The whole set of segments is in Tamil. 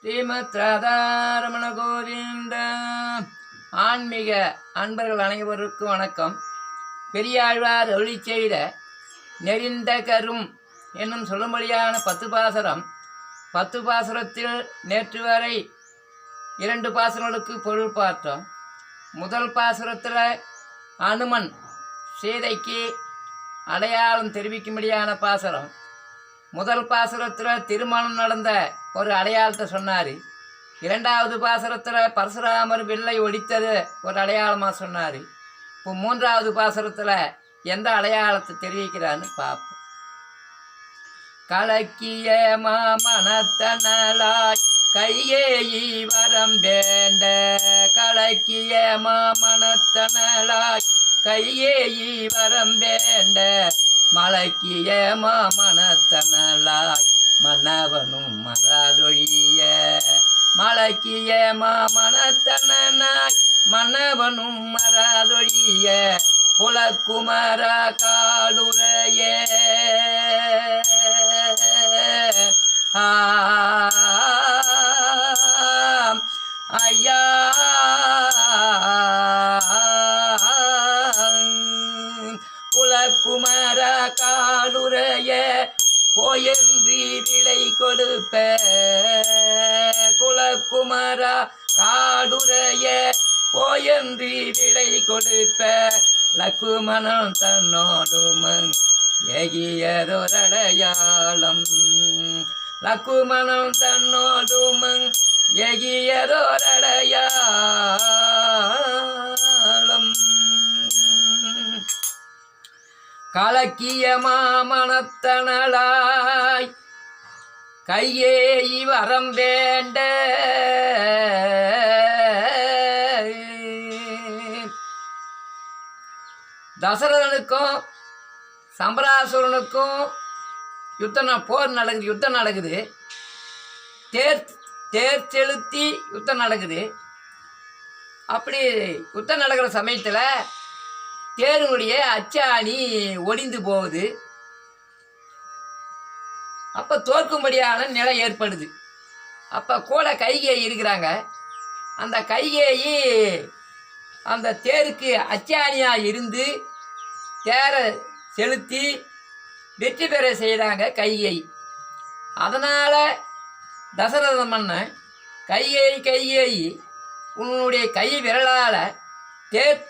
ஸ்ரீமத் ராதாரமண கோவிந்த. ஆன்மீக அன்பர்கள் அனைவருக்கும் வணக்கம். பெரியாழ்வார் அருளி செய்த நெறிந்த கரும் என்னும் சொல்லும்படியான 10 பாசுரம். 10 பாசுரத்தில் நேற்று வரை 2 பாசுரங்களுக்கு பொருள் பார்த்தோம். முதல் பாசுரத்தில் அனுமன் சீதைக்கு அடையாளம் தெரிவிக்கும்படியான பாசுரம். முதல் பாசுரத்தில் திருமணம் நடந்த ஒரு அடையாளத்தை சொன்னார். 2வது பாசுரத்தில் பரசுராமர் வில்லை ஒடித்தது ஒரு அடையாளமாக சொன்னார். இப்போ 3வது பாசுரத்தில் எந்த அடையாளத்தை தெரிவிக்கிறான்னு பார்ப்போம். கலக்கிய மாமனத்தனலாய் கையேயி வரம் வேண்ட, கலக்கிய மாமனத்தனலாய் கையேயி வரம் வேண்ட, மலக்கிய மாமனத்தனலாய் மன்னவனும் மறாதொழிய, மலக்கிய மாமனத்தனாய் மன்னவனும் மறாதொழிய, குலக்குமர காடுரைய ஐயா குலக்குமர காடுரைய போயன்றி விளை கொடுப்ப, குலக்குமரா காடுரைய போயன்றி விளை கொடுப்ப, லக்குமணம் தன்னோடுமங் எகியதொரடையாளம், லக்குமணம் தன்னோடுமங் எகியதொரடையாளம். கலக்கிய மாமனத்தனலாய் கையேயி வரம் வேண்ட, தசரதனுக்கும் சம்பராசுரனுக்கும் யுத்தம் நடக்குது. தேர் செலுத்தி யுத்தம் நடக்குது. அப்படி யுத்தம் நடக்கிற சமயத்தில் தேருடைய அச்சாணி ஒடிந்து போகுது. அப்போ தோற்கும்படியான நிலை ஏற்படுது. அப்போ கூட கைகேயி இருக்கிறாங்க. அந்த கைகேயி அந்த தேருக்கு அச்சாணியாக இருந்து தேரை செலுத்தி வெற்றி பெற செய்கிறாங்க கைகேயி. அதனால் தசரத மன்னன் கைகேயி உன்னுடைய கை விரலால் தேர்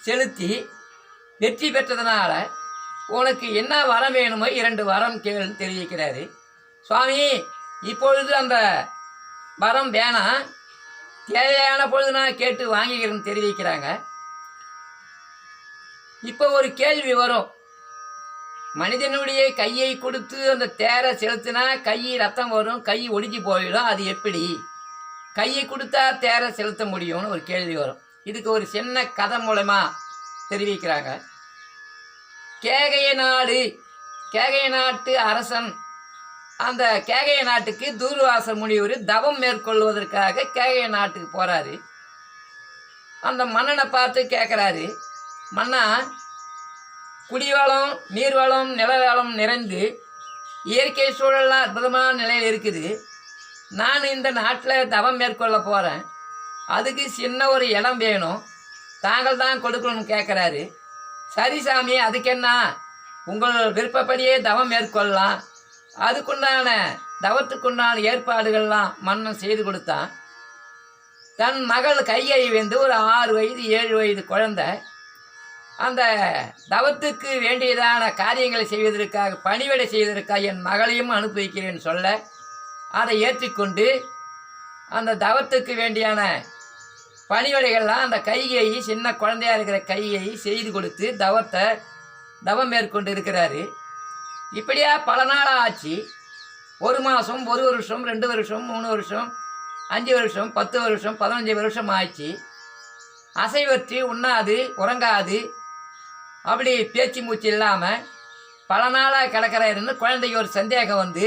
செலுத்தி வெற்றி பெற்றதுனால உனக்கு என்ன வரம் வேணுமோ 2 வரம் கேள்னு தெரிவிக்கிறாரு. சுவாமி, இப்பொழுது அந்த வரம் வேணாம், தேவையான பொழுது நான் கேட்டு வாங்கிக்கிறேன்னு தெரிவிக்கிறாங்க. இப்போ ஒரு கேள்வி வரும். மனிதனுடைய கையை கொடுத்து அந்த தேரை செலுத்தினா கை ரத்தம் வரும், கை ஒடிஞ்சு போயிடும், அது எப்படி கையை கொடுத்தா தேரை செலுத்த முடியும்னு ஒரு கேள்வி வரும். இதுக்கு ஒரு சின்ன கதை மூலமா தெரிவிக்கிறாங்க. கேகய நாட்டு அரசன், அந்த கேகய நாட்டுக்கு தூர்வாச முனிவர் தவம் மேற்கொள்வதற்காக கேகய நாட்டுக்கு போகிறாரு. அந்த மன்னனை பார்த்து கேட்குறாரு, மன்னா, குடிவளம் நீர்வளம் நிலவளம் நிறைந்து இயற்கை சூழலாம் அற்புதமான நிலையில் இருக்குது. நான் இந்த நாட்டில் தவம் மேற்கொள்ள போகிறேன். அதுக்கு சின்ன ஒரு இடம் வேணும், தாங்கள் தான் கொடுக்கணும்னு கேட்குறாரு. சரி சாமி, அதுக்கு என்ன, உங்கள் விருப்பப்படியே தவம் மேற்கொள்ளலாம். அதுக்குண்டான தவத்துக்குண்டான ஏற்பாடுகள்லாம் மன்னன் செய்து கொடுத்தான். தன் மகள் கைகேயி வந்து ஒரு 6 வயது 7 வயது குழந்தை. அந்த தவத்துக்கு வேண்டியதான காரியங்களை செய்வதற்காக, பணிவிடை செய்வதற்காக என் மகளையும் அனுப்பி வைக்கிறேன்னு சொல்ல, அதை ஏற்றிக்கொண்டு அந்த தவத்துக்கு வேண்டியான பணிவிடைகள்லாம் அந்த கைகேயி, சின்ன குழந்தையாக இருக்கிற கைகேயி செய்து கொடுத்து தவம் மேற்கொண்டு இருக்கிறாரு. இப்படியா பல நாளாக ஆச்சு. 1 மாதம், 1 வருஷம், 2 வருஷம், 3 வருஷம், 5 வருஷம், 10 வருஷம், 15 வருஷம் ஆச்சு. அசைவற்றி உண்ணாது உறங்காது, அப்படி பேச்சு மூச்சு இல்லாமல் பல நாளாக கிடக்கிறாருன்னு குழந்தைக்கு ஒரு சந்தேகம் வந்து,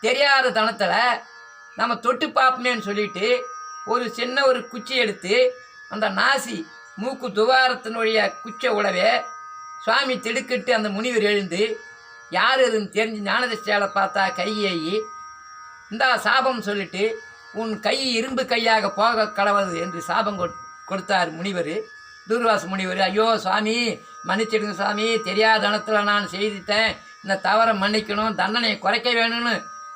தெரியாத தனத்தில் நம்ம தொட்டு பார்ப்போமேன்னு சொல்லிட்டு ஒரு சின்ன ஒரு குச்சி எடுத்து அந்த நாசி மூக்கு துவாரத்தினுடைய குச்சை உடவே சுவாமி திடுக்கிட்டு அந்த முனிவர் எழுந்து யார் இதுன்னு தெரிஞ்சு ஞானதிஷ்டால பார்த்தா கைகேயி, இந்தா சாபம் சொல்லிட்டு உன் கை இரும்பு கையாக போக கடவுது என்று சாபம் கொடுத்தார் முனிவர். தூர்வாச முனிவர், ஐயோ சுவாமி மன்னிச்சிடுங்க சுவாமி, தெரியாத தனத்தில் நான் செய்துட்டேன், இந்த தவறை மன்னிக்கணும், தண்டனையை குறைக்க வேணும்னு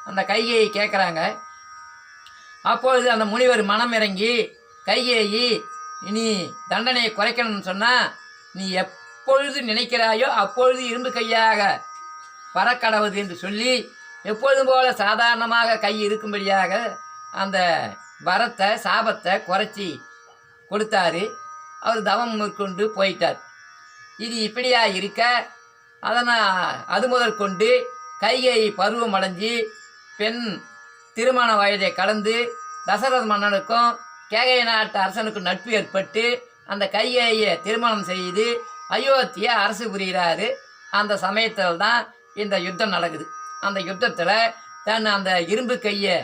அந்த கைகையை கேட்குறாங்க. அப்பொழுது அந்த முனிவர் மனம் இறங்கி, கைகேயி நீ தண்டனையை குறைக்கணும்னு சொன்னால் நீ எப்பொழுது நினைக்கிறாயோ அப்பொழுது இரும்பு கையாக பறக்கடவுது என்று சொல்லி எப்பொழுதும் போல சாதாரணமாக கை இருக்கும்படியாக அந்த வரத்தை சாபத்தை குறைச்சி கொடுத்தாரு. அவர் தவம் மேற்கொண்டு போயிட்டார். இது இப்படியா இருக்க, அது முதற்கொண்டு கைகை பருவம் அடைஞ்சி பெண் திருமண வயதை கடந்து தசரத மன்னனுக்கும் கேகை நாட்டு அரசனுக்கும் நட்பு ஏற்பட்டு அந்த கைகையை திருமணம் செய்து அயோத்தியை அரசு புரிகிறாரு. அந்த சமயத்தில் தான் இந்த யுத்தம் நடக்குது. அந்த யுத்தத்தில் அந்த இரும்பு கையை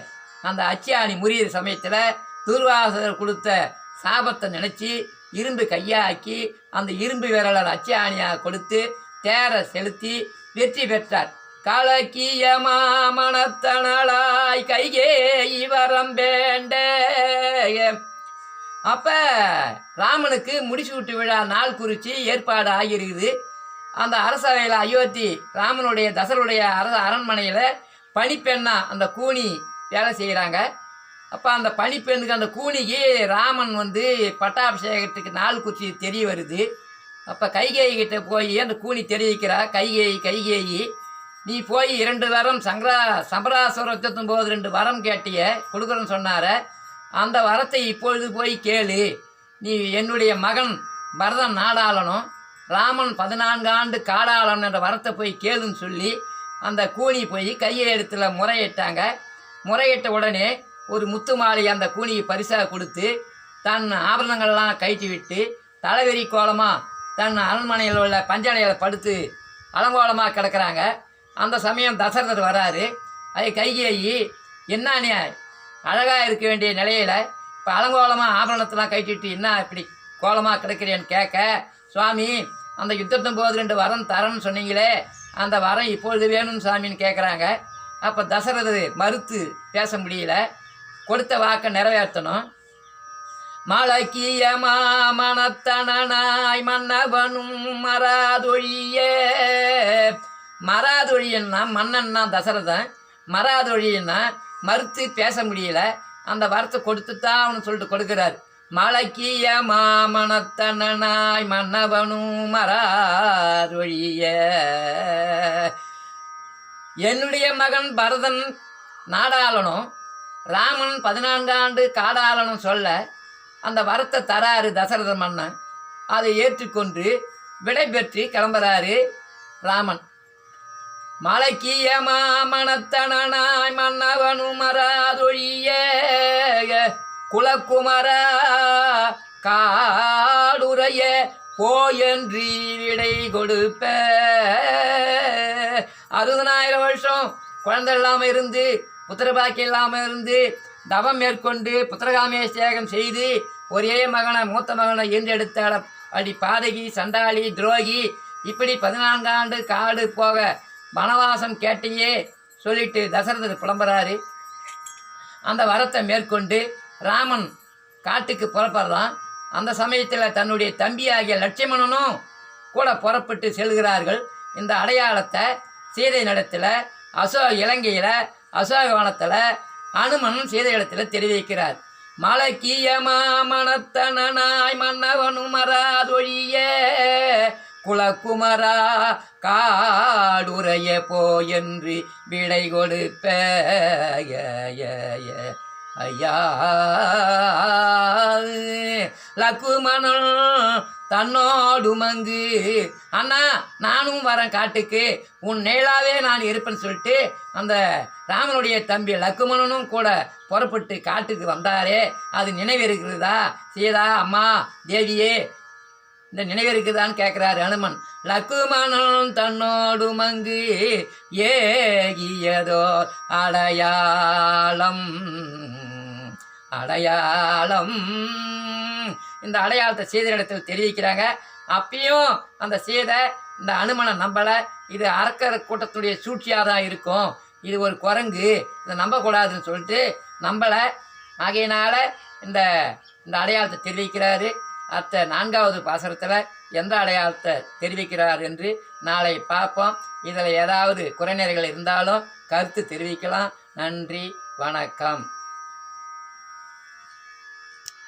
அந்த அச்சியாணி முறியிற சமயத்தில் துர்வாசர் கொடுத்த சாபத்தை நினச்சி இரும்பு கையாக்கி அந்த இரும்பு விரலர் அச்சியாணியாக கொடுத்து தேரை செலுத்தி வெற்றி பெற்றார். கலக்கிய மாமணத்தனளாய் கைகே இவரம் வேண்ட. அப்போ ராமனுக்கு முடிசூட்டு விழா நாள் குறித்து ஏற்பாடு ஆகியிருக்குது. அந்த அரசவையில் அயோத்தி ராமனுடைய தசருடைய அரண்மனையில் பணிப்பெண்ணா அந்த கூனி வேலை செய்கிறாங்க. அப்போ அந்த பணிப்பெண்ணுக்கு அந்த கூனிக்கு ராமன் பட்டாபிஷேகத்துக்கு நாள் குறித்து தெரிய வருது. அப்போ கைகேயி கிட்ட போய் அந்த கூனி தெரிவிக்கிறா, கைகேயி நீ போய் 2 வரம் சம்பராசுரத்தும் போது 2 வரம் கேட்டிய கொடுக்குறேன்னு சொன்னார, அந்த வரத்தை இப்பொழுது போய் கேளு. நீ என்னுடைய மகன் பரதன் நாடாளனும் ராமன் 14 ஆண்டு காடாளன் என்ற வரத்தை போய் கேளுன்னு சொல்லி அந்த கூனி போய் கையெழுத்துல முறையிட்டாங்க. முறையிட்ட உடனே ஒரு முத்து மாலை அந்த கூனியை பரிசாக கொடுத்து தன் ஆபரணங்கள்லாம் கழட்டி விட்டு தலைவெறி கோலமாக தன் அரண்மனையில் உள்ள பஞ்சனையில் படுத்து அலங்கோலமாக கிடக்கிறாங்க. அந்த சமயம் தசரதர் வராரு. அது கைகேயி, என்ன நீ அழகாக இருக்க வேண்டிய நிலையில் இப்போ அலங்கோலமாக ஆபரணத்தெல்லாம் கழட்டிட்டு என்ன இப்படி கோலமாக கிடக்கிறேன்னு கேட்க, சுவாமி அந்த யுத்தத்தின் போது 2 வரம் தரேன்னு சொன்னீங்களே, அந்த வரம் இப்பொழுது வேணும்னு சாமின்னு கேட்குறாங்க. அப்போ தசரதர் மறுத்து பேச முடியல, கொடுத்த வாக்கை நிறைவேற்றணும். மலக்கிய மாமணத்தனாய் மன்னவனும் மராதொழியன்னா மன்னன்னா தசரதன், மராதொழியன்னா மறுத்து பேச முடியல, அந்த வரத்தை கொடுத்துத்தான் அவனு சொல்லிட்டு கொடுக்குறாரு. மலக்கிய மாமணத்தனாய் மன்னவனும் மராதொழிய. என்னுடைய மகன் பரதன் நாடாளனும் ராமன் 14 ஆண்டு காடாளனும் சொல்ல அந்த வரத்தை தராரு தசரத மன்னன். அதை ஏற்றுக்கொண்டு விடை பெற்று கிளம்புறாரு ராமன். மலக்கிய மாமணத்தனாய் மன்னவனும் மராதொழிய குலக்குமரா காடுரைய போயன்றி விடை கொடுப்ப. 60,000 வருஷம் குழந்தை இல்லாமல் இருந்து புத்திரபாக்கி இல்லாமல் இருந்து தவம் மேற்கொண்டு புத்திரகாமேஷேகம் செய்து ஒரே மகனை மூத்த மகனை ஈன்றெடுத்த அடி பாதகி சண்டாளி துரோகி இப்படி 14 ஆண்டு காடு போக வனவாசம் கேட்டையே சொல்லிட்டு தசரதர் புலம்புறாரு. அந்த வரத்தை மேற்கொண்டு ராமன் காட்டுக்கு புறப்படுறான். அந்த சமயத்தில் தன்னுடைய தம்பியாகிய லட்சுமணனும் கூட புறப்பட்டு செல்கிறார்கள். இந்த அடையாளத்தை சீதை நடத்தில் இலங்கையில் அசோகவனத்தில் அனுமன் சீதை இடத்துல தெரிவிக்கிறார். மலக்கிய மாமணத்தனாய் மன்னவனும் மராதொழிய குலக்குமரா காடுரைய போயென்று விடை கொடுப்ப. ஐயா லக்குமணன் தன்னோடு மங்கு, அண்ணா நானும் வரேன் காட்டுக்கு, உன் நேளாவே நான் இருப்பேன்னு சொல்லிட்டு அந்த ராமனுடைய தம்பி லக்குமணனும் கூட புறப்பட்டு காட்டுக்கு வந்தாரே, அது நினைவிருக்கிறதா சீதா அம்மா தேவியே, இந்த நினைவிருக்குதான்னு கேட்குறாரு அனுமன். லக்குமணன் தன்னோடு மங்கு ஏகியதோ அடையாளம். இந்த அடையாளத்தை சீதை இடத்தில் தெரிவிக்கிறாங்க. அப்பயும் அந்த சீதை இந்த அனுமனை நம்பலை. இது அரக்கர கூட்டத்துடைய சூழ்ச்சியாக தான் இருக்கும், இது ஒரு குரங்கு, இதை நம்பக்கூடாதுன்னு சொல்லிட்டு நம்பலை. ஆகையினால இந்த இந்த அடையாளத்தை தெரிவிக்கிறாரு. அடுத்த 4வது பாசுரத்தில் எந்த அடையாளத்தை தெரிவிக்கிறார் என்று நாளை பார்ப்போம். இதில் ஏதாவது குறைநிறைகள் இருந்தாலும் கருத்து தெரிவிக்கலாம். நன்றி, வணக்கம்.